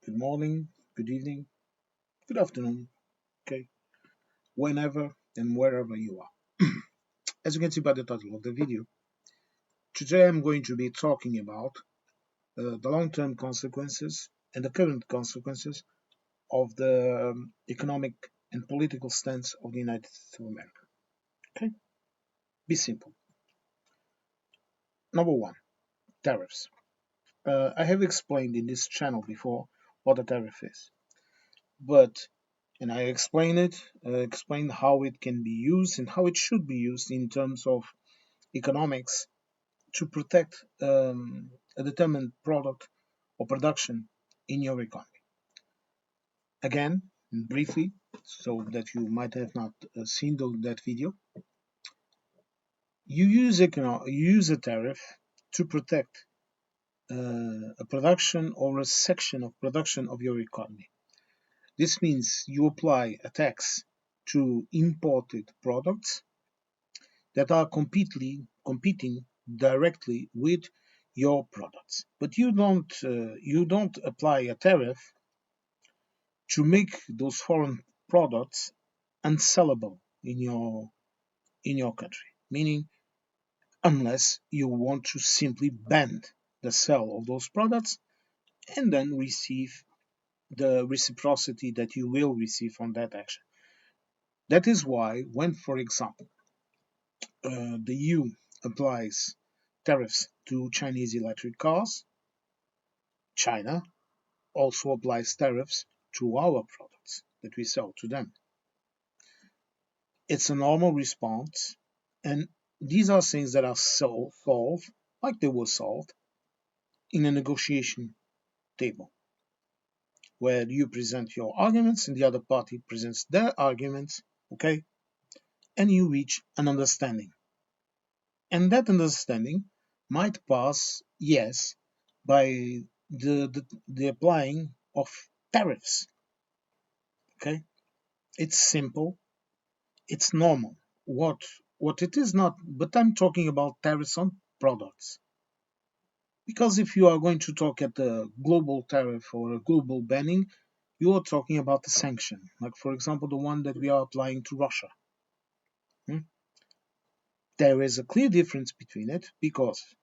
good morning, good evening, good afternoon, okay, whenever and wherever you are. As you can see by the title of the video, today I'm going to be talking about the long-term consequences and the current consequences of the economic and political stance of the United States of America. Okay, be simple. Number one, tariffs. I have explained in this channel before what a tariff is, but and I explained how it can be used and how it should be used in terms of economics to protect a determined product or production in your economy. Again, briefly, so that you might have not seen that video, you use a tariff to protect a production or a section of production of your economy. This means you apply a tax to imported products that are competing directly with your products. But you don't apply a tariff to make those foreign products unsellable in your country. Meaning, unless you want to simply ban the sale of those products and then receive the reciprocity that you will receive from that action. That is why, when, for example, the EU applies tariffs to Chinese electric cars, China also applies tariffs to our products that we sell to them. It's a normal response, and these are things that are solved like they were solved in a negotiation table where you present your arguments and the other party presents their arguments, okay, and you reach an understanding. And that understanding might pass, yes, by the applying of tariffs. Okay, it's simple, it's normal. What it is not, but I'm talking about tariffs on products. Because if you are going to talk at a global tariff or a global banning, you are talking about a sanction, like for example the one that we are applying to Russia. Hmm? There is a clear difference between it because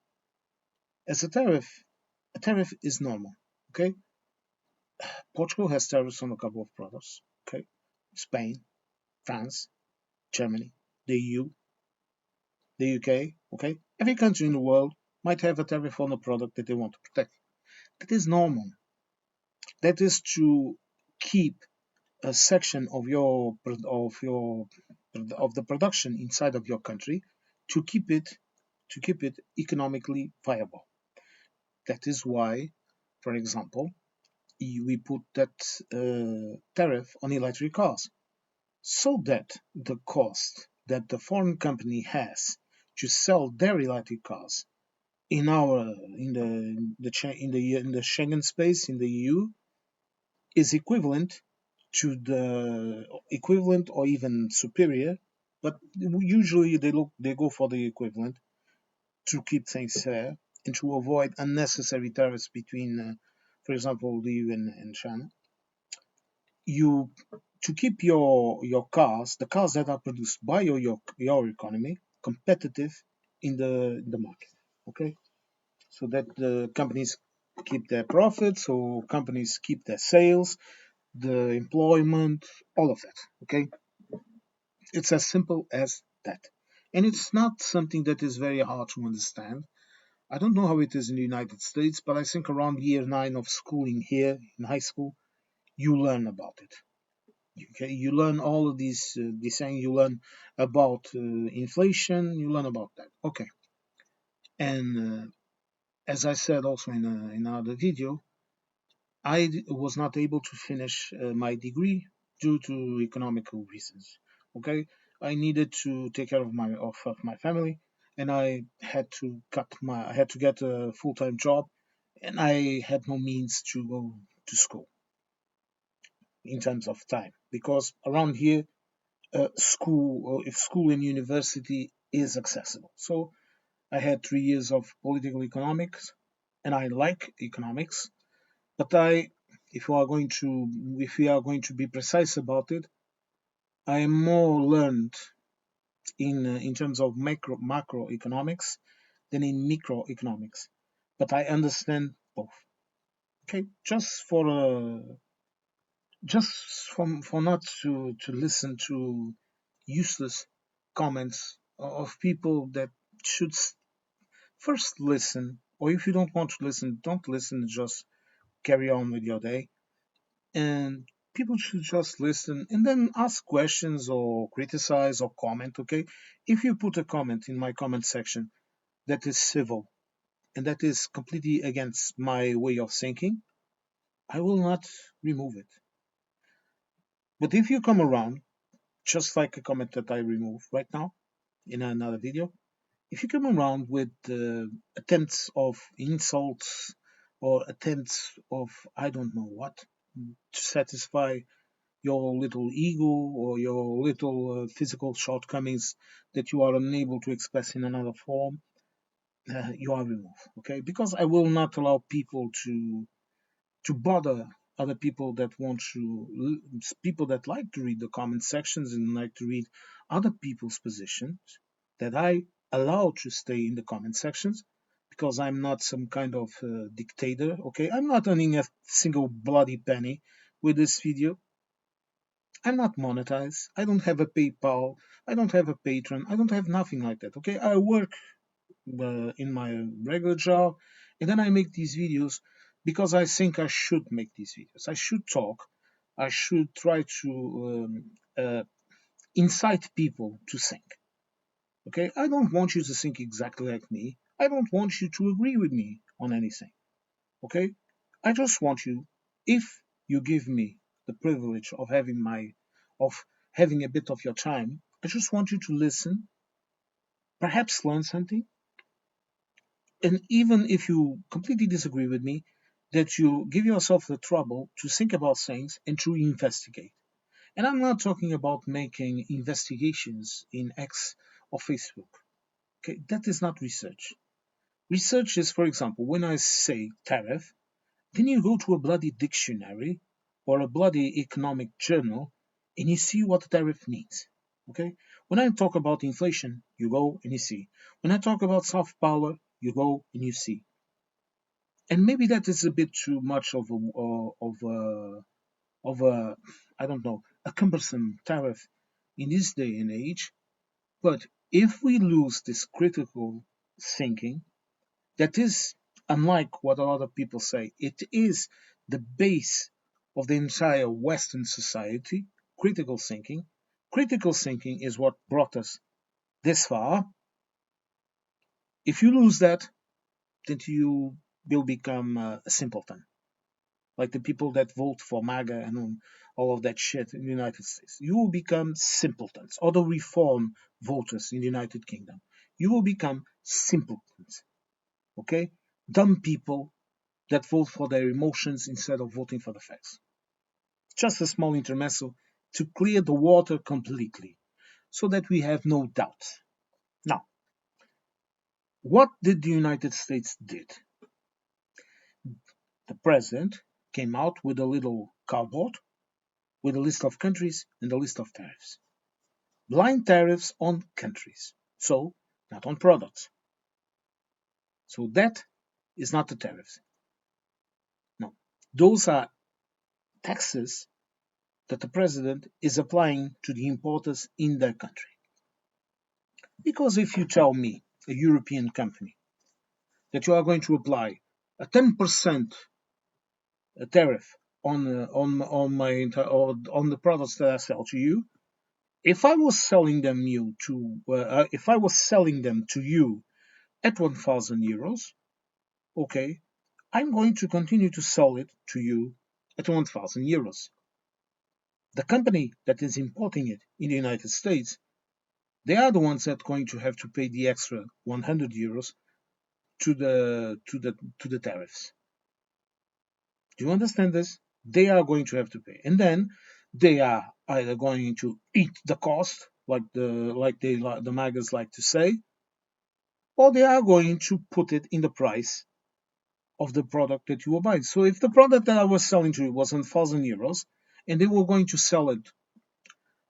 as a tariff is normal. Okay, Portugal has tariffs on a couple of products. Okay, Spain, France, Germany, the EU, the UK. Okay, every country in the world might have a tariff on a product that they want to protect. That is normal. That is to keep a section of the production inside of your country to keep it economically viable. That is why, for example, we put that tariff on electric cars, so that the cost that the foreign company has to sell their electric cars in the Schengen space in the EU is equivalent to the equivalent or even superior, but usually they go for the equivalent to keep things fair and to avoid unnecessary tariffs between, for example, the EU and China. You to keep your cars, the cars that are produced by your economy, competitive in the market. Okay, so that the companies keep their profits, or companies keep their sales, the employment, all of that. Okay, it's as simple as that, and it's not something that is very hard to understand. I don't know how it is in the United States, but I think around year 9 of schooling here in high school, you learn about it. Okay, you learn all of these things. You learn about inflation. You learn about that. Okay, and as I said also in another video, I was not able to finish my degree due to economical reasons. Okay, I needed to take care of my family, and I had to get a full-time job, and I had no means to go to school in terms of time, because around here school and university is accessible. So I had 3 years of political economics, and I like economics, but if we are going to be precise about it, I am more learned in terms of macroeconomics than in microeconomics, but I understand both. Okay, just for not to listen to useless comments of people that should first listen, or if you don't want to listen, don't listen, just carry on with your day. And people should just listen and then ask questions or criticize or comment. Okay, if you put a comment in my comment section that is civil and that is completely against my way of thinking, I will not remove it. But if you come around, just like a comment that I remove right now in another video, if you come around with attempts of insults or attempts of I don't know what to satisfy your little ego or your little physical shortcomings that you are unable to express in another form, you are removed. Okay, because I will not allow people to bother other people that want to people that like to read the comment sections and like to read other people's positions that I allow to stay in the comment sections because I'm not some kind of dictator. Okay, I'm not earning a single bloody penny with this video. I'm not monetized. I don't have a PayPal. I don't have a Patreon. I don't have nothing like that. Okay, I work in my regular job, and then I make these videos because I think I should make these videos. I should talk. I should try to incite people to think. Okay, I don't want you to think exactly like me. I don't want you to agree with me on anything. Okay, I just want you, if you give me the privilege of having a bit of your time, I just want you to listen, perhaps learn something, and even if you completely disagree with me, that you give yourself the trouble to think about things and to investigate. And I'm not talking about making investigations in X or Facebook. Okay, that is not research. Research is, for example, when I say tariff, then you go to a bloody dictionary or a bloody economic journal and you see what tariff means. Okay? When I talk about inflation, you go and you see. When I talk about soft power, you go and you see. And maybe that is a bit too much of a I don't know, a cumbersome tariff in this day and age. But if we lose this critical thinking, that is unlike what a lot of people say. It is the base of the entire Western society, critical thinking. Critical thinking is what brought us this far. If you lose that, then you will become a simpleton. Like the people that vote for MAGA and all of that shit in the United States. You will become simpletons, or the reform voters in the United Kingdom. You will become simpletons, okay? Dumb people that vote for their emotions instead of voting for the facts. Just a small intermezzo to clear the water completely so that we have no doubts. Now, what did the United States did? The president came out with a little cardboard with a list of countries and a list of tariffs. Blind tariffs on countries, so not on products. So that is not the tariffs. No, those are taxes that the president is applying to the importers in their country. Because if you tell me, a European company, that you are going to apply a 10% tariff on the products that I sell to you, if I was selling them to you at 1,000 euros, okay, I'm going to continue to sell it to you at 1,000 euros. The company that is importing it in the United States, they are the ones that are going to have to pay the extra 100 euros to the tariffs. Do you understand this? They are going to have to pay, and then they are either going to eat the cost, like the magas like to say, or they are going to put it in the price of the product that you were buying. So if the product that I was selling to you was 1,000 euros, and they were going to sell it,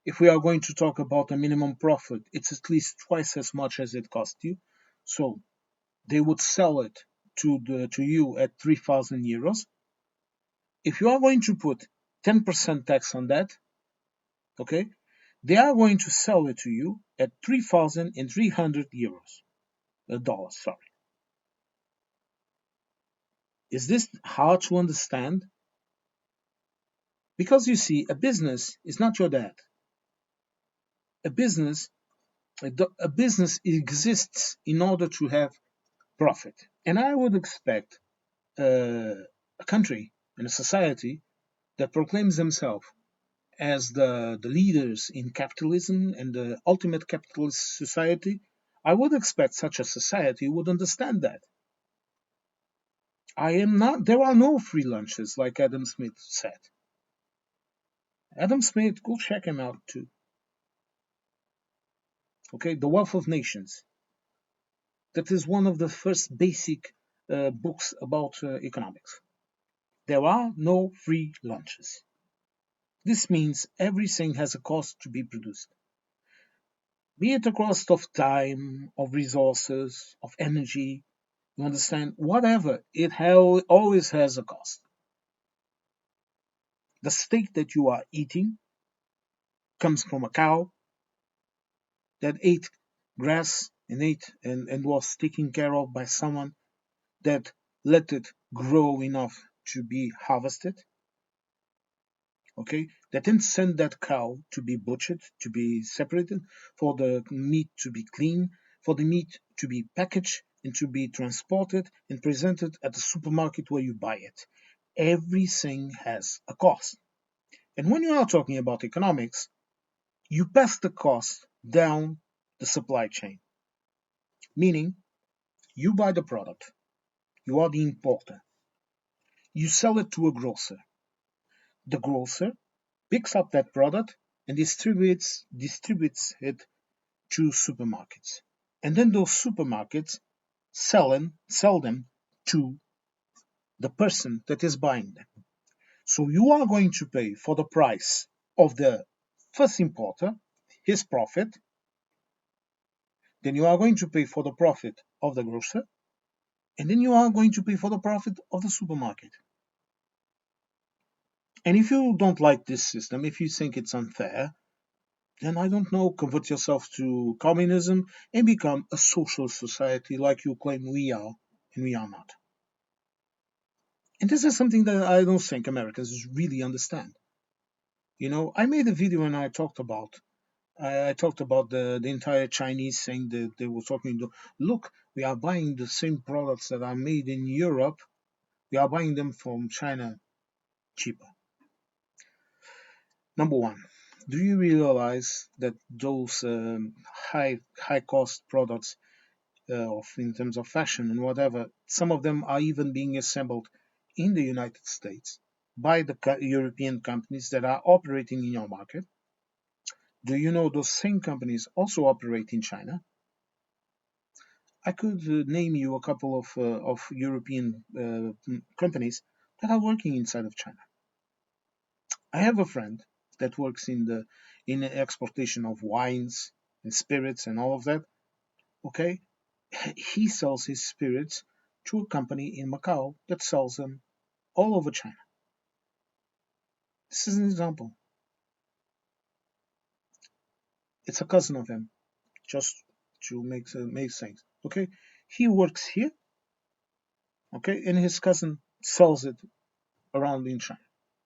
if we are going to talk about a minimum profit, it's at least twice as much as it cost you. So they would sell it to you at 3,000 euros. If you are going to put 10% tax on that, okay, they are going to sell it to you at 3,300 euros, dollars. Sorry. Is this hard to understand? Because you see, a business is not your dad. A business, a business exists in order to have profit, and I would expect a country and a society that proclaims themselves as the leaders in capitalism and the ultimate capitalist society, I would expect such a society would understand that. I am not, there are no free lunches, like Adam Smith said. Adam Smith, go check him out too. Okay, The Wealth of Nations. That is one of the first basic books about economics. There are no free lunches. This means everything has a cost to be produced, be it a cost of time, of resources, of energy. You understand? Whatever, it always has a cost. The steak that you are eating comes from a cow that ate grass and was taken care of by someone that let it grow enough to be harvested. Okay, that then send that cow to be butchered, to be separated, for the meat to be clean, for the meat to be packaged and to be transported and presented at the supermarket where you buy it. Everything has a cost. And when you are talking about economics, you pass the cost down the supply chain, meaning you buy the product, you are the importer, you sell it to a grocer. The grocer picks up that product and distributes it to supermarkets. And then those supermarkets sell them to the person that is buying them. So you are going to pay for the price of the first importer, his profit, then you are going to pay for the profit of the grocer, and then you are going to pay for the profit of the supermarket. And if you don't like this system, if you think it's unfair, then I don't know, convert yourself to communism and become a social society like you claim we are, and we are not. And this is something that I don't think Americans really understand. You know, I made a video and I talked about the entire Chinese thing that they were talking to. Look, we are buying the same products that are made in Europe. We are buying them from China cheaper. Number one, do you realize that those high cost products in terms of fashion and whatever, some of them are even being assembled in the United States by the European companies that are operating in your market? Do you know those same companies also operate in China? I could name you a couple of European companies that are working inside of China. I have a friend that works in the exportation of wines and spirits and all of that. Okay, he sells his spirits to a company in Macau that sells them all over China. This is an example. It's a cousin of him, just to make sense. Okay, he works here. Okay, and his cousin sells it around in China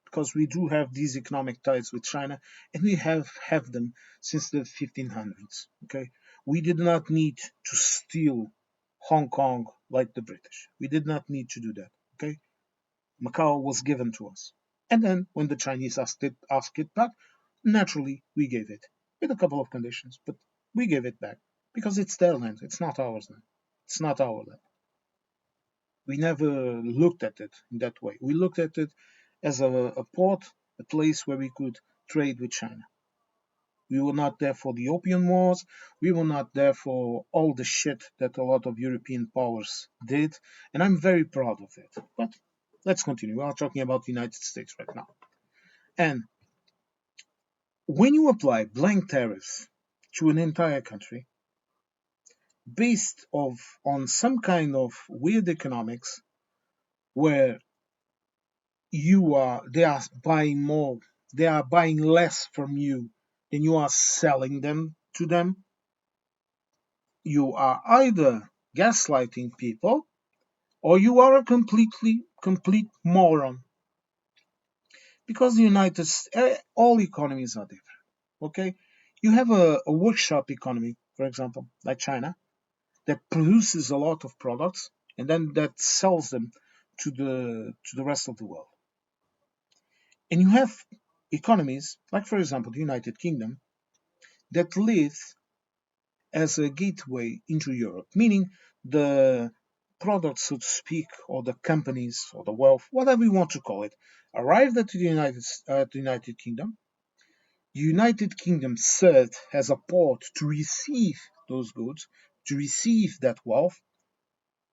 because we do have these economic ties with China, and we have them since the 1500s. Okay, we did not need to steal Hong Kong like the British. We did not need to do that. Okay, Macau was given to us, and then when the Chinese asked it back, naturally we gave it with a couple of conditions, but we gave it back because it's their land. It's not ours land. It's not our land. We never looked at it in that way. We looked at it as a port, a place where we could trade with China. We were not there for the opium wars. We were not there for all the shit that a lot of European powers did. And I'm very proud of it. But let's continue. We are talking about the United States right now. And when you apply blank tariffs to an entire country based on some kind of weird economics where they are buying more, they are buying less from you than you are selling them to them, you are either gaslighting people or you are a complete moron. Because the all economies are different. Okay, you have a workshop economy, for example, like China, that produces a lot of products and then that sells them to the rest of the world. And you have economies, like for example the United Kingdom, that lives as a gateway into Europe, meaning the products, so to speak, or the companies or the wealth, whatever you want to call it, arrived at the United Kingdom. The United Kingdom served as a port to receive those goods, to receive that wealth,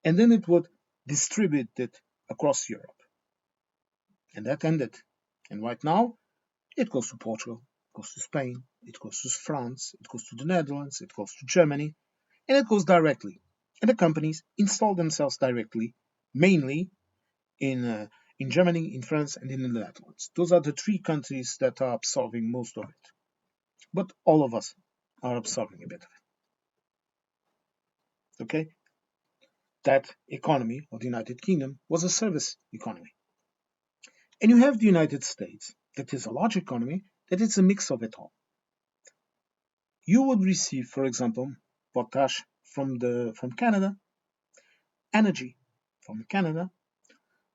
and then it would distribute it across Europe. And that ended. And right now, it goes to Portugal, it goes to Spain, it goes to France, it goes to the Netherlands, it goes to Germany, and it goes directly. And the companies install themselves directly, mainly in uh, in Germany, in France, and in the Netherlands. Those are the three countries that are absorbing most of it. But all of us are absorbing a bit of it. Okay, that economy of the United Kingdom was a service economy, and you have the United States, that is a large economy, that is a mix of it all. You would receive, for example, potash from Canada, energy from Canada.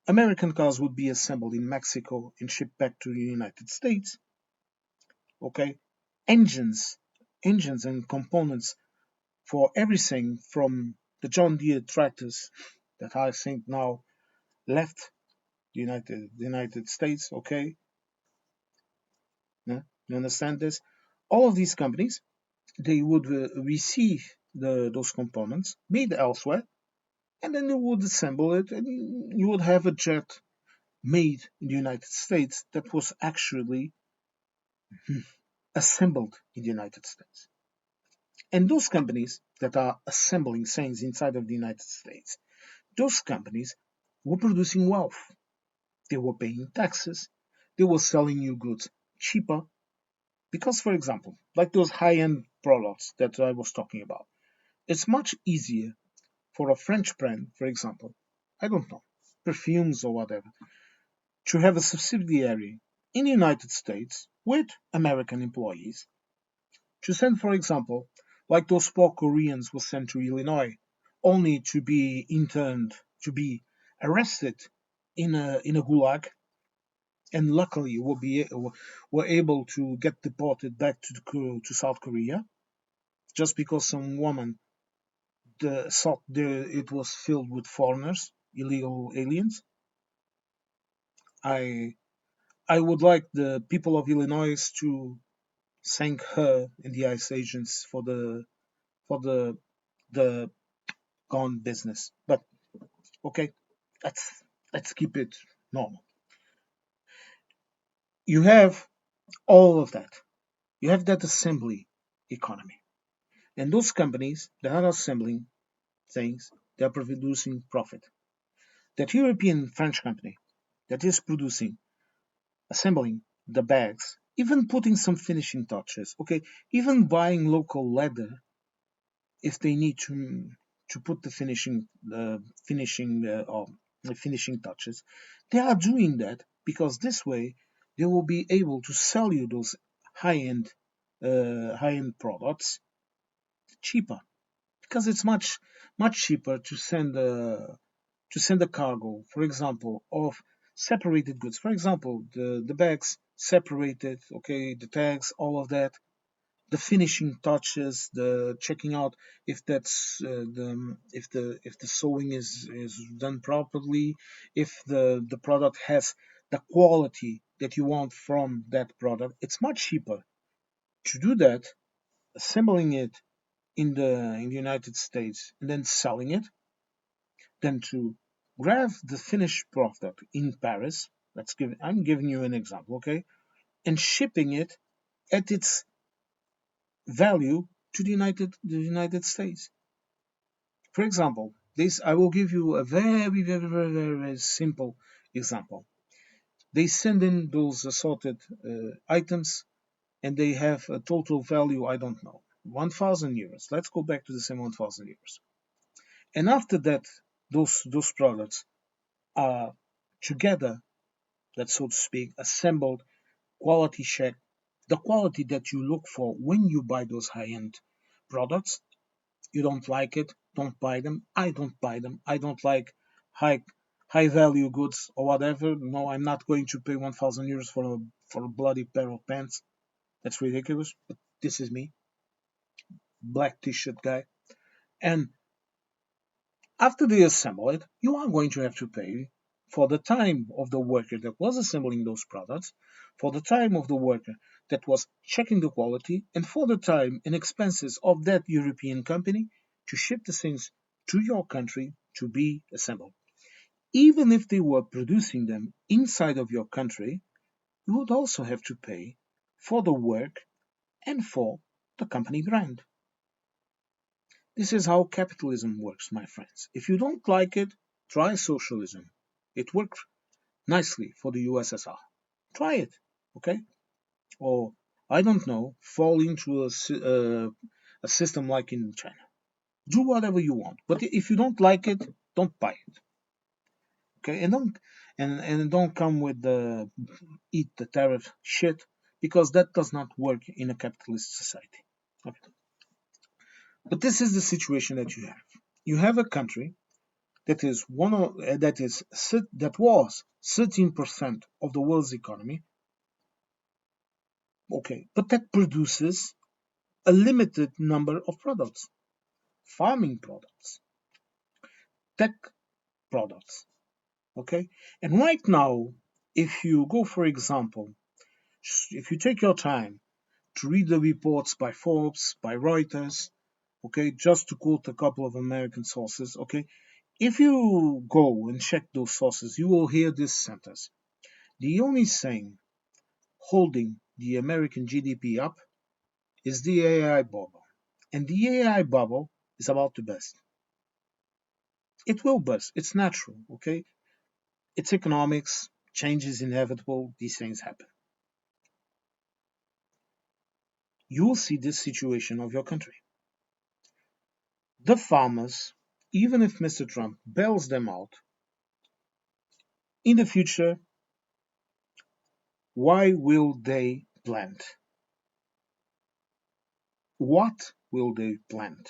American cars would be assembled in Mexico and shipped back to the United States. Okay, engines, engines and components for everything from the John Deere tractors that I think now left the United States. Okay, yeah, you understand this? All of these companies, they would receive those components made elsewhere, and then you would assemble it, and you would have a jet made in the United States that was actually assembled in the United States. And those companies that are assembling things inside of the United States, those companies were producing wealth. They were paying taxes. They were selling you goods cheaper. Because, for example, like those high end products that I was talking about, it's much easier for a French brand, for example, I don't know, perfumes or whatever, to have a subsidiary in the United States with American employees to send, for example, like those poor Koreans were sent to Illinois, only to be interned, to be arrested in a gulag, and luckily were able to get deported back to South Korea just because some woman thought it was filled with foreigners, illegal aliens. I I would like the people of Illinois to thank her and the ICE agents for the gone business. But okay, let's keep it normal. You have all of that. You have that assembly economy. And those companies that are assembling things, they are producing profit. That European French company that is producing, assembling the bags, even putting some finishing touches, okay, even buying local leather if they need to put the finishing touches, they are doing that because this way they will be able to sell you those high end products cheaper because it's much cheaper to send a cargo, for example, of separated goods. For example, the bags separated, okay, the tags, all of that, the finishing touches, the checking out if that's if the sewing is done properly, if the product has the quality that you want from that product. It's much cheaper To do that, assembling it in the United States and then selling it, then to grab the finished product in Paris. I'm giving you an example, okay, and shipping it at its value to the United States. For example, this I will give you a very simple example. They send in those assorted items, and they have a total value, I don't know, 1,000 euros. Let's go back to the same 1,000 euros. And after that, those products are together, let's so to speak, assembled, quality check, the quality that you look for when you buy those high-end products. You don't like it, don't buy them. I don't buy them. I don't like high high value goods or whatever. No, I'm not going to pay 1,000 euros for a bloody pair of pants. That's ridiculous. But this is me, black t-shirt guy. And after they assemble it, you are going to have to pay for the time of the worker that was assembling those products, for the time of the worker that was checking the quality, and for the time and expenses of that European company to ship the things to your country to be assembled. Even if they were producing them inside of your country, you would also have to pay for the work and for the company brand. This is how capitalism works, my friends. If you don't like it, try socialism. It worked nicely for the USSR. Try it, okay? Or, I don't know, fall into a system like in China. Do whatever you want. But if you don't like it, don't buy it, okay? And don't come with the eat the tariff shit, because that does not work in a capitalist society. Okay. But this is the situation that you have. You have a country that is one of that was 13% of the world's economy, okay, but that produces a limited number of products, farming products, tech products, okay. And right now, if you go, for example, if you take your time to read the reports by Forbes, by Reuters, okay, just to quote a couple of American sources, okay, if you go and check those sources, you will hear this sentence: the only thing holding the American GDP up is the AI bubble. And the AI bubble is about to burst. It will burst. It's natural, okay? It's economics. Change is inevitable. These things happen. You will see this situation of your country. The farmers, even if Mr. Trump bails them out, in the future, why will they plant? What will they plant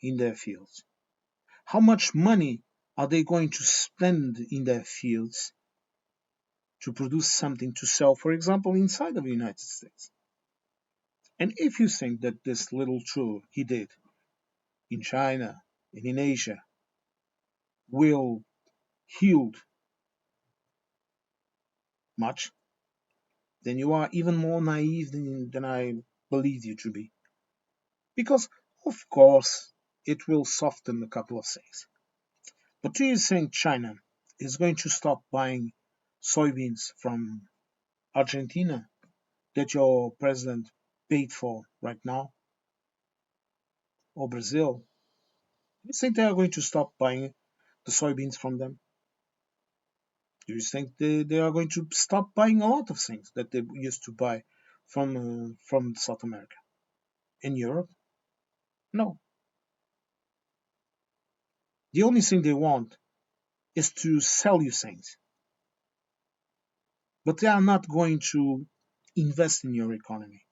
in their fields? How much money are they going to spend in their fields to produce something to sell, for example, inside of the United States? And if you think that this little tour he did in China and in Asia will yield much, then you are even more naive than I believe you to be. Because, of course, it will soften a couple of things. But do you think China is going to stop buying soybeans from Argentina that your president paid for right now, or Brazil? Do you think they are going to stop buying the soybeans from them? Do you think they are going to stop buying a lot of things that they used to buy from South America? In Europe? No. The only thing they want is to sell you things, but they are not going to invest in your economy.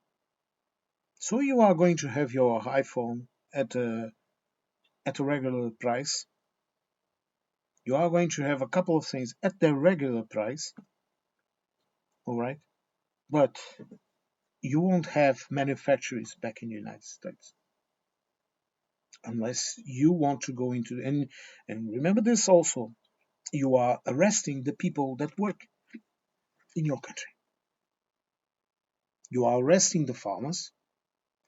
So you are going to have your iPhone at a regular price. You are going to have a couple of things at their regular price, all right? But you won't have manufacturers back in the United States unless you want to go into, and remember this also, you are arresting the people that work in your country. You are arresting the farmers.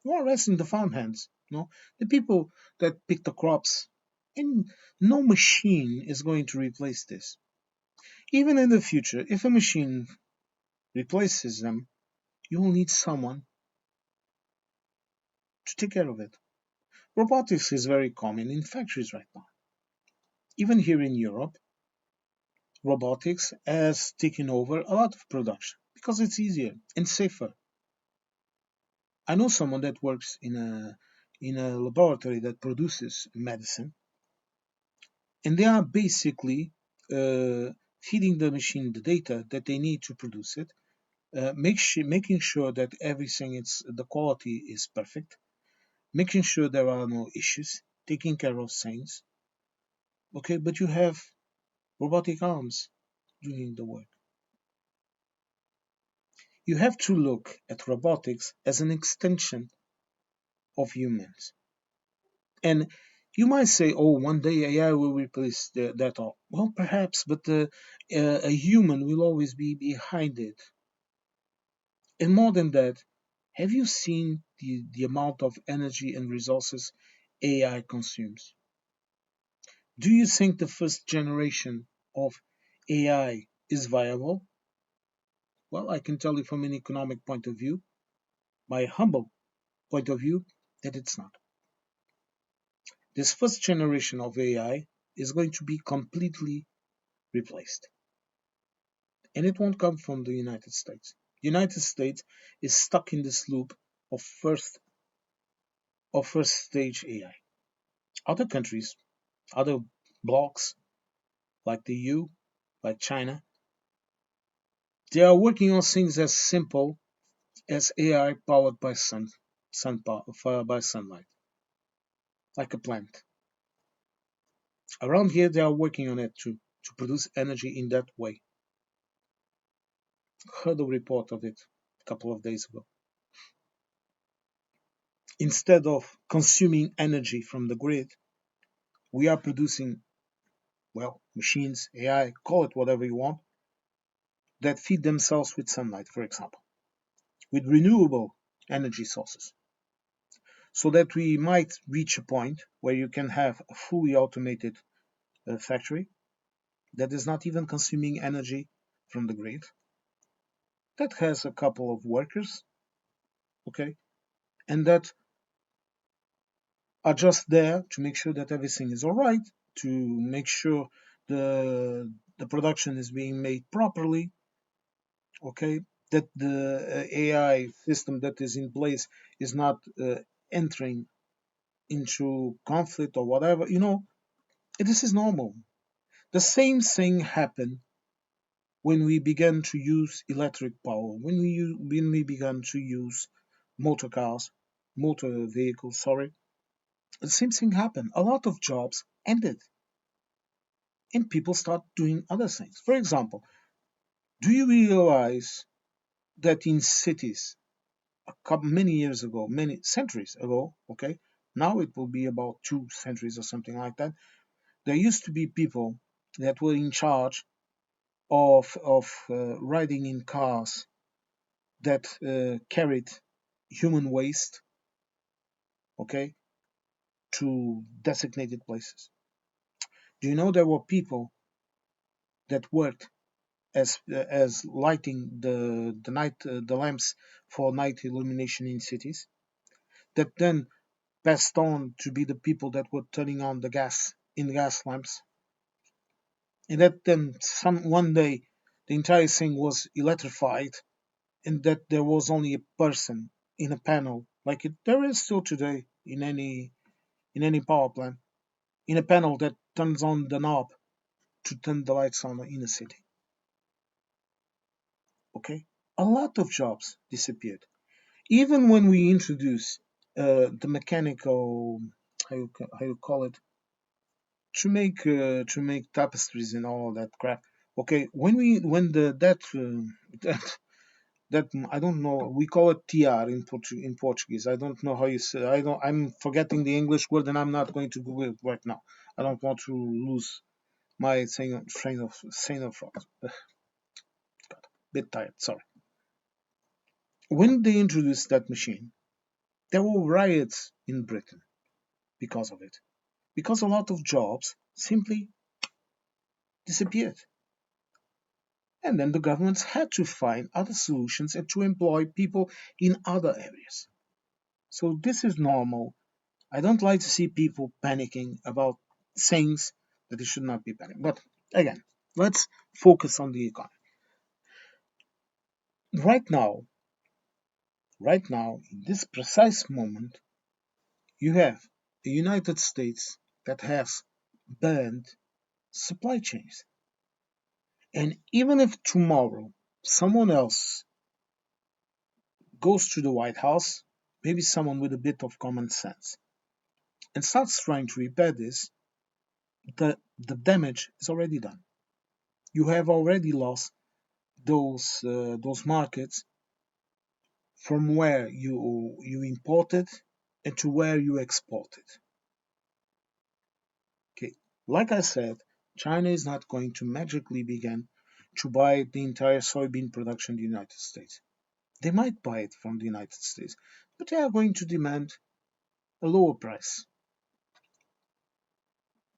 You are arresting the farmhands. The people that pick the crops. And no machine is going to replace this. Even in the future, if a machine replaces them, you will need someone to take care of it. Robotics is very common in factories right now. Even here in Europe, robotics has taken over a lot of production because it's easier and safer. I know someone that works in a laboratory that produces medicine, and they are basically feeding the machine the data that they need to produce it, making sure that everything is the quality is perfect, making sure there are no issues, taking care of things. Okay, but you have robotic arms doing the work. You have to look at robotics as an extension of humans. And you might say, oh, one day AI will replace that all. Well, perhaps, but a human will always be behind it. And more than that, have you seen the amount of energy and resources AI consumes? Do you think the first generation of AI is viable? Well, I can tell you from an economic point of view, my humble point of view, that it's not. This first generation of AI is going to be completely replaced. And it won't come from the United States. The United States is stuck in this loop of first stage AI. Other countries, other blocs like the EU, like China, they are working on things as simple as AI powered by by sunlight, like a plant. Around here, they are working on it to produce energy in that way. Heard a report of it a couple of days ago. Instead of consuming energy from the grid, we are producing, well, machines, AI, call it whatever you want, that feed themselves with sunlight, for example, with renewable energy sources. So that we might reach a point where you can have a fully automated factory that is not even consuming energy from the grid, that has a couple of workers, okay, and that are just there to make sure that everything is all right, to make sure the production is being made properly, okay, that the AI system that is in place is not entering into conflict or whatever. This is normal. The same thing happened when we began to use electric power, when we began to use motor cars, motor vehicles, sorry. The same thing happened. A lot of jobs ended and people start doing other things. For example, do you realize that in cities many years ago, many centuries ago, okay, now it will be about 2 centuries or something like that, there used to be people that were in charge of riding in cars that carried human waste, okay, to designated places. Do you know there were people that worked as lighting the lamps for night illumination in cities, that then passed on to be the people that were turning on the gas in gas lamps, and that then one day the entire thing was electrified, and that there was only a person in a panel, like there is still today in any power plant, in a panel that turns on the knob to turn the lights on in a city. Okay, a lot of jobs disappeared. Even when we introduce the mechanical, how you call it, to make tapestries and all that crap. Okay, that that I don't know, we call it TR in Portuguese. I don't know how you say. I'm forgetting the English word, and I'm not going to Google it right now. I don't want to lose my train of thought. Bit tired, sorry. When they introduced that machine, there were riots in Britain because of it, because a lot of jobs simply disappeared. And then the governments had to find other solutions and to employ people in other areas. So this is normal. I don't like to see people panicking about things that they should not be panicking. But again, let's focus on the economy. Right now, right now, in this precise moment, you have the United States that has banned supply chains. And even if tomorrow someone else goes to the White House, maybe someone with a bit of common sense, and starts trying to repair this, the damage is already done. You have already lost those markets from where you imported and to where you exported. Okay, like I said, China is not going to magically begin to buy the entire soybean production in the United States. They might buy it from the United States, but they are going to demand a lower price.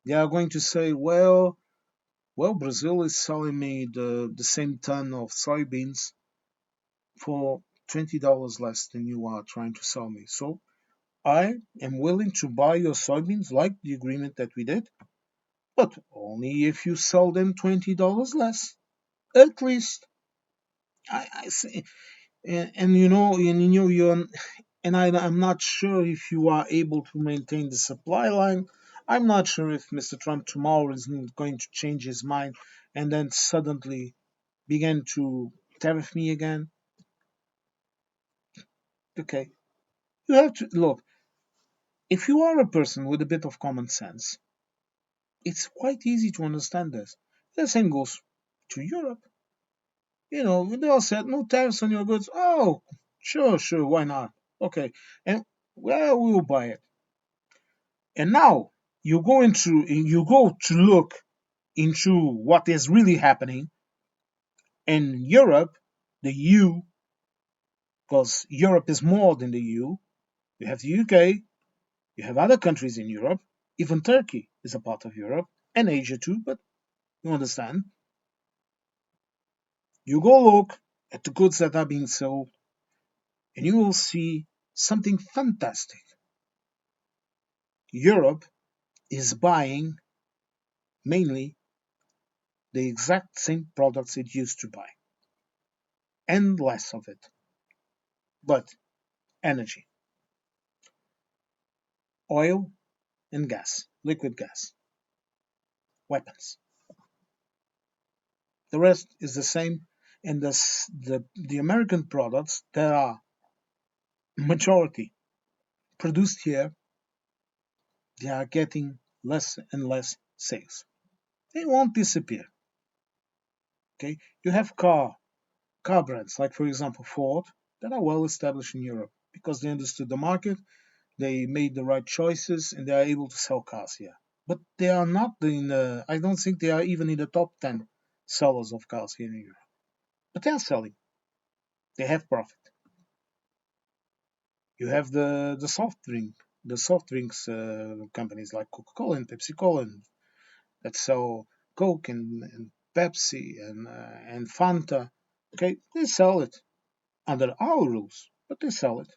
They are going to say, well, Brazil is selling me the same ton of soybeans for $20 less than you are trying to sell me. So I am willing to buy your soybeans like the agreement that we did, but only if you sell them $20 less. At least I say, and you're, and I'm not sure if you are able to maintain the supply line. I'm not sure if Mr. Trump tomorrow is going to change his mind and then suddenly begin to tariff me again. Okay, you have to look. If you are a person with a bit of common sense, it's quite easy to understand this. The same goes to Europe. They all said no tariffs on your goods. Oh, sure, why not? Okay, and well, we will buy it. And now you go to look into what is really happening in Europe, the EU, because Europe is more than the EU. You have the UK, you have other countries in Europe, even Turkey is a part of Europe, and Asia too, but you understand. You go look at the goods that are being sold, and you will see something fantastic. Europe is buying mainly the exact same products it used to buy, and less of it. But energy, oil and gas, liquid gas, weapons. The rest is the same, and the American products that are majority produced here, they are getting less and less sales. They won't disappear. Okay, you have car brands like, for example, Ford, that are well established in Europe because they understood the market, they made the right choices, and they are able to sell cars here. But they are not in the, I don't think they are even in the top 10 sellers of cars here in Europe. But they are selling. They have profit. You have the soft drinks companies like Coca-Cola and Pepsi-Cola that sell Coke and Pepsi and Fanta. Okay, they sell it under our rules, but they sell it.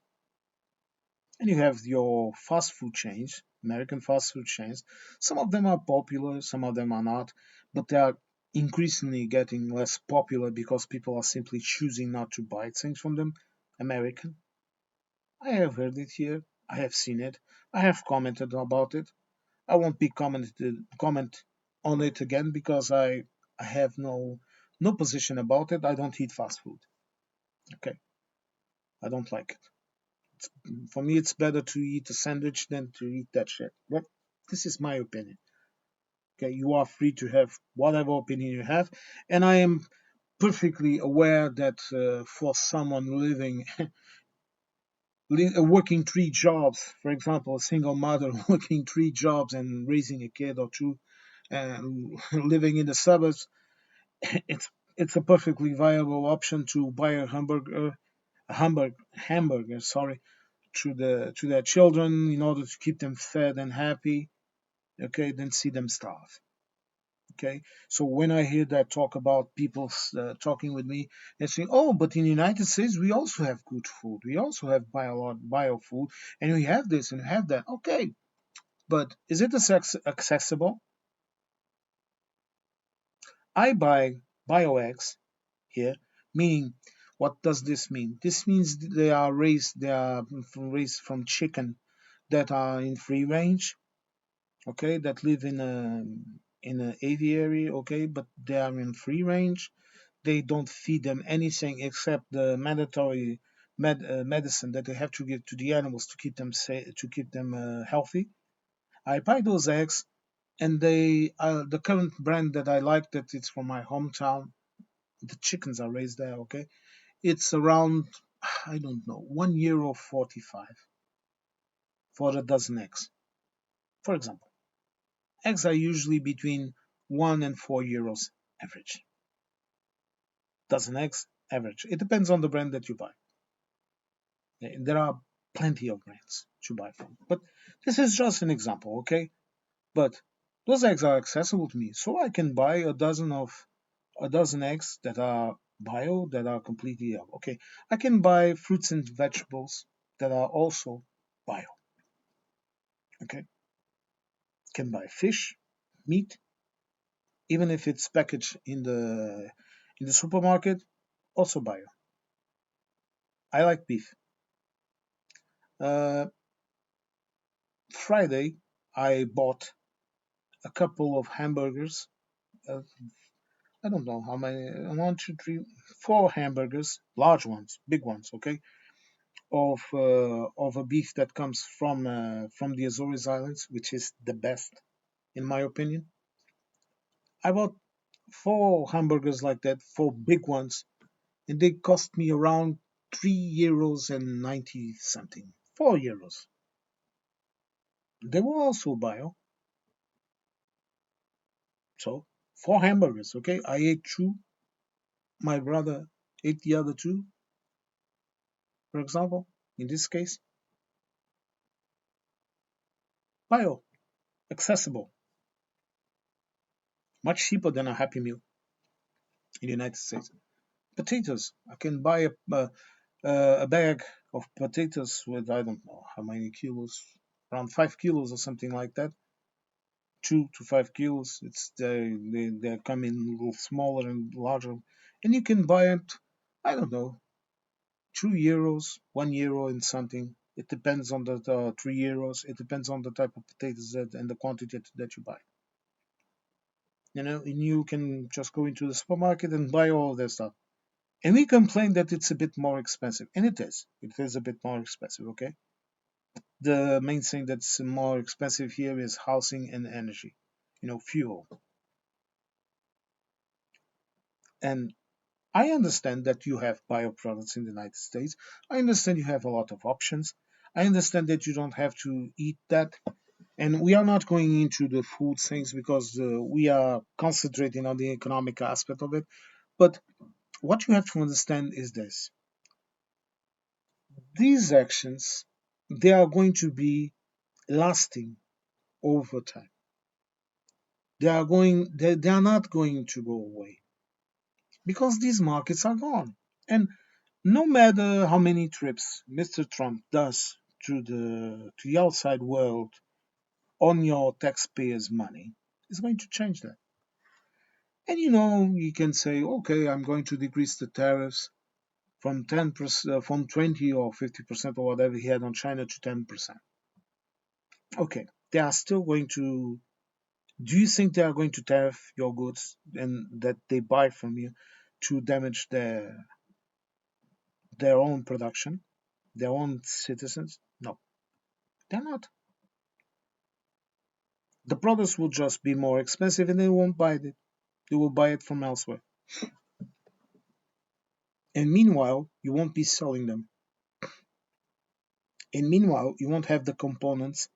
And you have your fast food chains, American fast food chains. Some of them are popular, some of them are not, but they are increasingly getting less popular because people are simply choosing not to buy things from them. American. I have heard it here. I have seen it. I have commented about it. I won't be comment on it again because I have no position about it. I don't eat fast food. Okay, I don't like it. For me, it's better to eat a sandwich than to eat that shit. But this is my opinion. Okay, you are free to have whatever opinion you have, and I am perfectly aware that for someone working three jobs, for example, a single mother working three jobs and raising a kid or two, and living in the suburbs, it's it's a perfectly viable option to buy a hamburger hamburger, sorry, to their children in order to keep them fed and happy, okay, then see them starve. Okay, so when I hear that talk about people talking with me and saying, "Oh, but in the United States we also have good food, we also have bio food, and we have this and we have that." Okay, but is it accessible? I buy bio eggs here, meaning what does this mean? This means they are raised from chicken that are in free range, okay, that live in an aviary, okay, but they are in free range. They don't feed them anything except the mandatory medicine that they have to give to the animals to keep them healthy. I buy those eggs, and the current brand that I like, that it's from my hometown. The chickens are raised there, okay. It's around, I don't know, €1 45 for a dozen eggs. For example, eggs are usually between €1 and €4 average. Dozen eggs average. It depends on the brand that you buy. There are plenty of brands to buy from, but this is just an example, okay? But those eggs are accessible to me, so I can buy a dozen eggs that are bio, that are completely okay. I can buy fruits and vegetables that are also bio, okay? Can buy fish, meat, even if it's packaged in the supermarket, also bio. I like beef. Uh, Friday, I bought a couple of hamburgers. Uh, I don't know how many. One, two, three, four hamburgers, large ones, big ones. Okay, of a beef that comes from the Azores Islands, which is the best in my opinion. I bought four hamburgers like that, four big ones, and they cost me around €3 and 90 something. €4. They were also bio, so four hamburgers. Okay, I ate two. My brother ate the other two, for example. In this case, bio, accessible, much cheaper than a Happy Meal in the United States. Potatoes, I can buy a bag of potatoes with, I don't know how many kilos, around 5 kilos or something like that. 2 to 5 kilos. They come in a little smaller and larger, and you can buy it. I don't know, €2, €1 and something. It depends on the €3. It depends on the type of potatoes and the quantity that you buy. And you can just go into the supermarket and buy all of that stuff. And we complain that it's a bit more expensive, and it is. It is a bit more expensive. Okay. The main thing that's more expensive here is housing and energy. Fuel. And I understand that you have bioproducts in the United States. I understand you have a lot of options. I understand that you don't have to eat that. And we are not going into the food things because we are concentrating on the economic aspect of it. But what you have to understand is this: these actions, they are going to be lasting over time. They are not going to go away because these markets are gone. And no matter how many trips Mr. Trump does to the outside world on your taxpayers' money, it's going to change that. And you can say, okay, I'm going to decrease the tariffs from 10%, from 20 or 50% or whatever he had on China to 10%. Okay, they are still going to. Do you think they are going to tariff your goods and that they buy from you to damage their own production, their own citizens? No, they're not. The products will just be more expensive and they won't buy it. They will buy it from elsewhere. And meanwhile, you won't be selling them. And meanwhile, you won't have the components,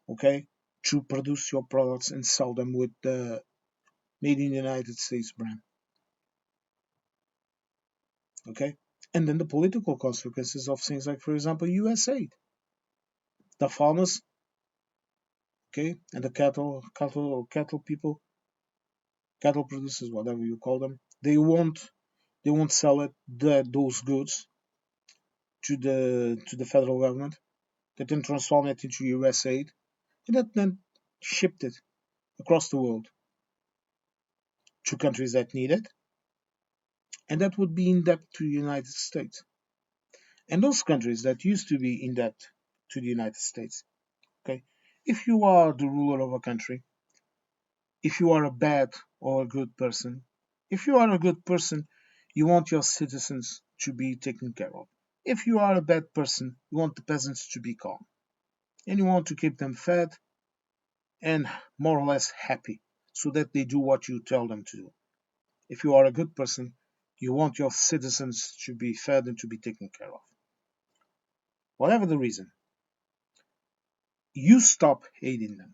okay, to produce your products and sell them with the Made in the United States brand. Okay? And then the political consequences of things like, for example, US aid. The farmers, okay, and the cattle people, cattle producers, whatever you call them, they won't sell those goods to the federal government. They then transform it into US aid, and that then shipped it across the world to countries that need it, and that would be in debt to the United States. And those countries that used to be in debt to the United States, okay, if you are the ruler of a country, if you are a bad or a good person, if you are a good person, you want your citizens to be taken care of. If you are a bad person, you want the peasants to be calm, and you want to keep them fed and more or less happy so that they do what you tell them to do. If you are a good person, you want your citizens to be fed and to be taken care of. Whatever the reason, you stop aiding them.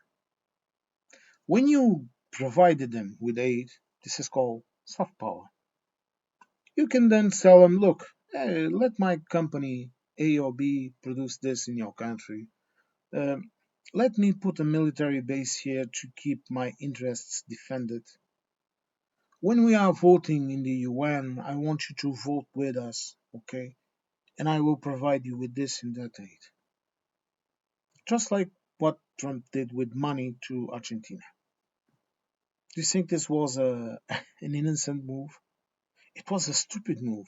When you provided them with aid, this is called soft power. You can then tell them, look, hey, let my company A or B produce this in your country. Um, Let me put a military base here to keep my interests defended. When we are voting in the UN, I want you to vote with us, okay? And I will provide you with this and that aid. Just like what Trump did with money to Argentina. Do you think this was an innocent move? It was a stupid move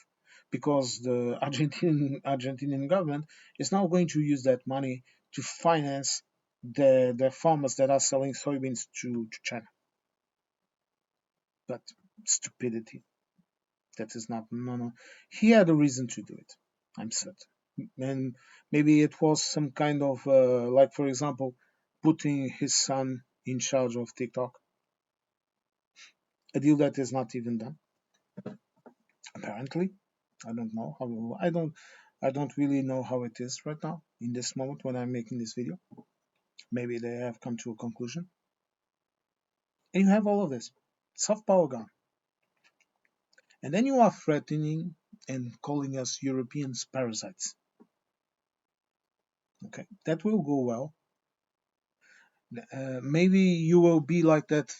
because the Argentinian government is now going to use that money to finance the farmers that are selling soybeans to China. But stupidity. That is not no. He had a reason to do it. I'm certain. And maybe it was some kind of like, for example, putting his son in charge of TikTok, a deal that is not even done. Apparently, I don't know how. I don't really know how it is right now in this moment when I'm making this video. Maybe they have come to a conclusion. And you have all of this soft power gone, and then you are threatening and calling us Europeans parasites. Okay, that will go well. Maybe you will be like that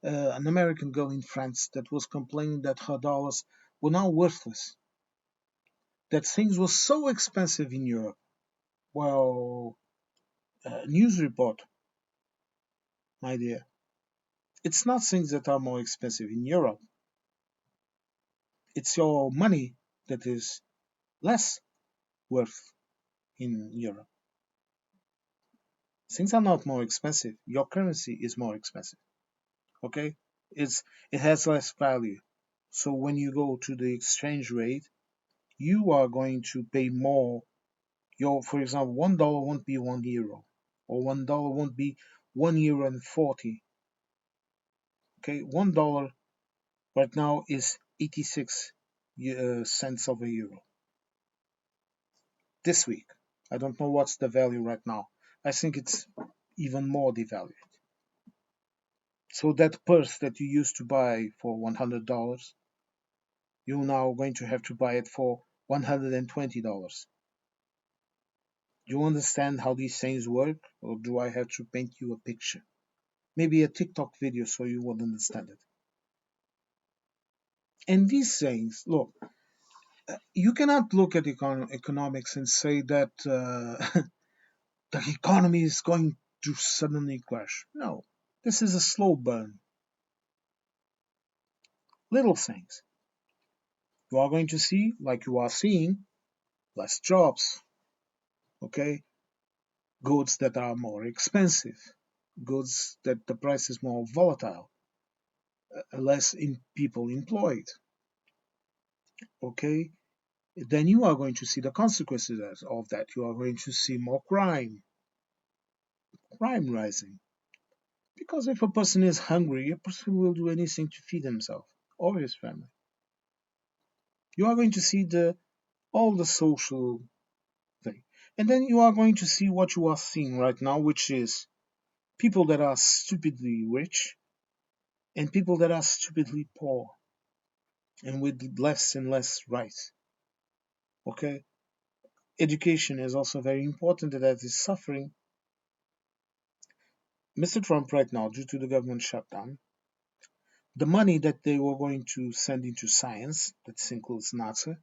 an American girl in France that was complaining that her dollars were now worthless, that things were so expensive in Europe. Well, news report, my dear, it's not things that are more expensive in Europe. It's your money that is less worth in Europe. Things are not more expensive. Your currency is more expensive. Okay, it has less value. So when you go to the exchange rate, you are going to pay more. For example, $1 won't be €1, or $1 won't be €1 and 40. Okay, $1 right now is 86 cents of a euro. This week, I don't know what's the value right now. I think it's even more devalued. So that purse that you used to buy for $100, you're now going to have to buy it for $120. Do you understand how these things work, or do I have to paint you a picture? Maybe a TikTok video so you would understand it. And these things, look, you cannot look at economics and say that the economy is going to suddenly crash. No, this is a slow burn. Little things. You are going to see, like you are seeing, less jobs, okay? Goods that are more expensive, goods that the price is more volatile, less people employed, okay? Then you are going to see the consequences of that. You are going to see more crime rising. Because if a person is hungry, a person will do anything to feed himself or his family. You are going to see all the social thing. And then you are going to see what you are seeing right now, which is people that are stupidly rich and people that are stupidly poor. and with less and less rights. Okay, education is also very important, and that is suffering. Mr. Trump right now, due to the government shutdown, the money that they were going to send into science, that includes NASA,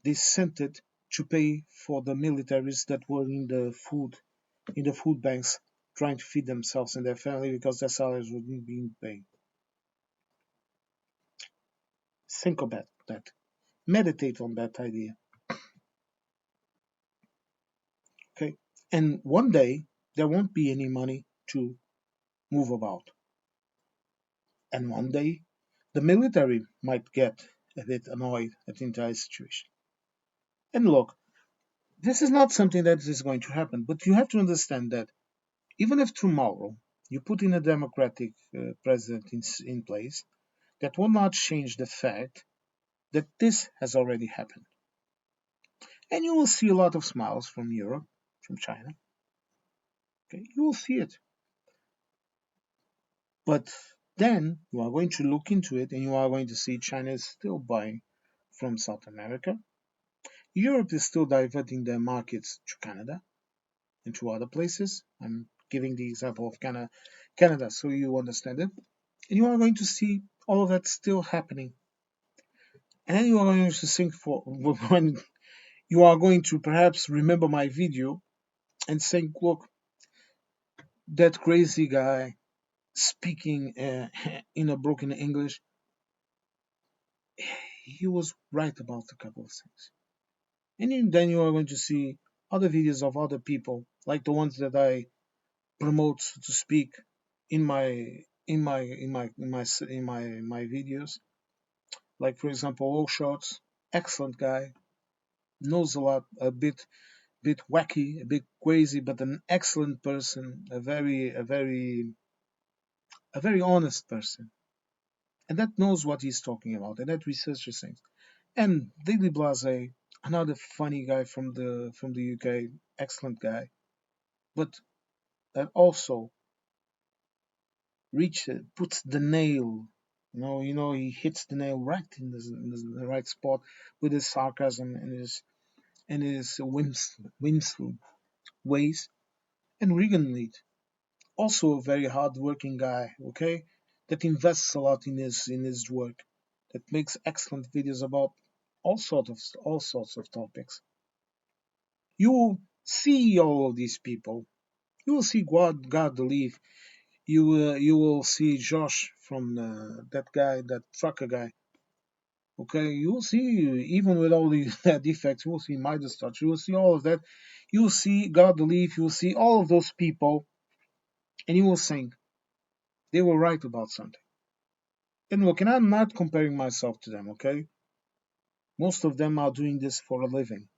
they sent it to pay for the militaries that were in the food banks trying to feed themselves and their family because their salaries weren't being paid. Think about that. Meditate on that idea. Okay. And one day there won't be any money to move about. And one day the military might get a bit annoyed at the entire situation. And look, this is not something that is going to happen, but you have to understand that even if tomorrow you put in a democratic president in place, that will not change the fact that this has already happened. And you will see a lot of smiles from Europe, from China. Okay, you will see it. But then you are going to look into it and you are going to see China is still buying from South America. Europe is still diverting their markets to Canada and to other places. I'm giving the example of Canada so you understand it. And you are going to see all of that still happening. And then you are going to think for when you are going to perhaps remember my video and think, look, that crazy guy speaking in a broken English, he was right about a couple of things. And then you are going to see other videos of other people, like the ones that I promote to speak in my videos. Like for example, All Shots, excellent guy, knows a lot, a bit wacky, a bit crazy, but an excellent person, a very honest person, and that knows what he's talking about, and that researches things. And Daily Blase, another funny guy from the UK, excellent guy, but that also puts the nail. He hits the nail right in the right spot with his sarcasm and his whimsical ways. And Regan Lead, also a very hard-working guy, okay, that invests a lot in his work, that makes excellent videos about all sorts of topics. You will see all of these people. You will see God believe. You will see Josh from that guy, that trucker guy. Okay, you will see even with all these defects. You will see Midas touch. You will see all of that. You will see God believe. You will see all of those people, and you will think they were right about something. And look, and I'm not comparing myself to them. Okay, most of them are doing this for a living.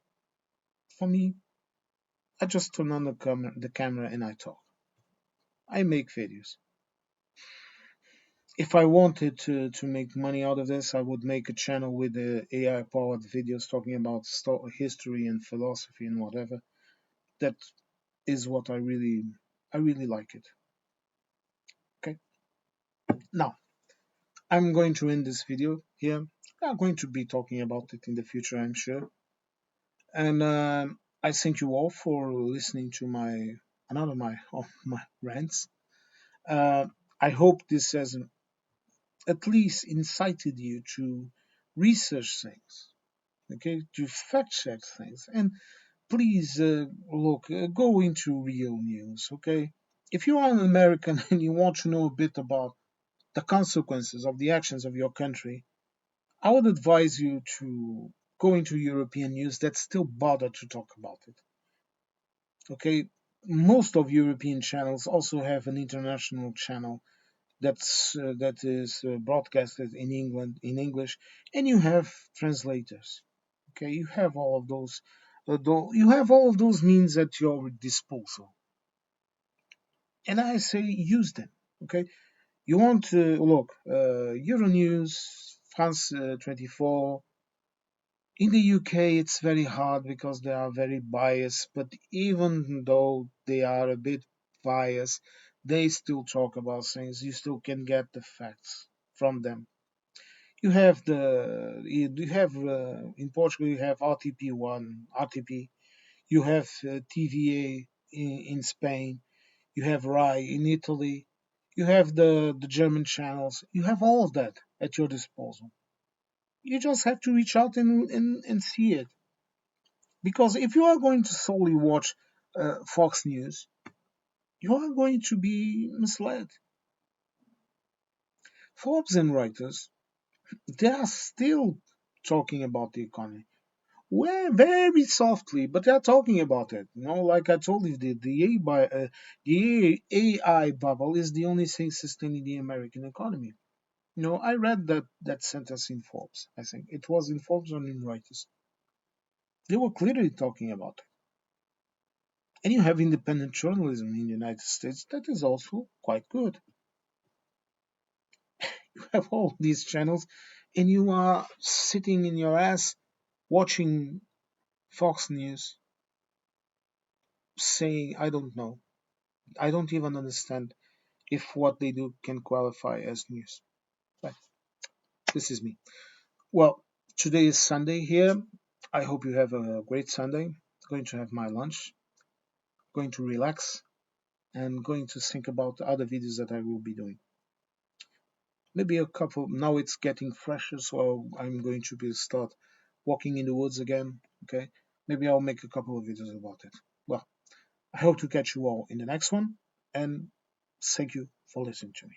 For me, I just turn on the camera and I talk. I make videos. If I wanted to make money out of this, I would make a channel with the AI powered videos talking about history and philosophy and whatever. That is what I really like it. Okay. Now I'm going to end this video here. I'm going to be talking about it in the future, I'm sure. And I thank you all for listening to my another of my rants. Uh, I hope this has at least incited you to research things, okay, to fact check things, and please look, go into real news, okay. If you are an American and you want to know a bit about the consequences of the actions of your country, I would advise you to go into European news that still bother to talk about it, okay. Most of European channels also have an international channel that is broadcasted in England in English, and you have translators. Okay, you have all of those. You have all of those means at your disposal, and I say use them. Okay, you want to look Euronews, France 24. In the UK, it's very hard because they are very biased. But even though they are a bit biased, they still talk about things. You still can get the facts from them. You have in Portugal you have RTP1, RTP. You have TVA in Spain. You have RAI in Italy. You have the German channels. You have all of that at your disposal. You just have to reach out and see it. Because if you are going to solely watch Fox News, you are going to be misled. Forbes and Reuters, they are still talking about the economy. Well, very softly, but they're talking about it. Like I told you, the AI bubble is the only thing sustaining the American economy. I read that sentence in Forbes. I think it was in Forbes or in Reuters. They were clearly talking about it. And you have independent journalism in the United States that is also quite good. You have all these channels, and you are sitting in your ass watching Fox News saying, I don't know. I don't even understand if what they do can qualify as news. But this is me. Well, today is Sunday here. I hope you have a great Sunday. Going to have my lunch, going to relax, and going to think about other videos that I will be doing. Maybe a couple. Now it's getting fresher, so I'm going to be start walking in the woods again. Okay, maybe I'll make a couple of videos about it. Well, I hope to catch you all in the next one, and thank you for listening to me.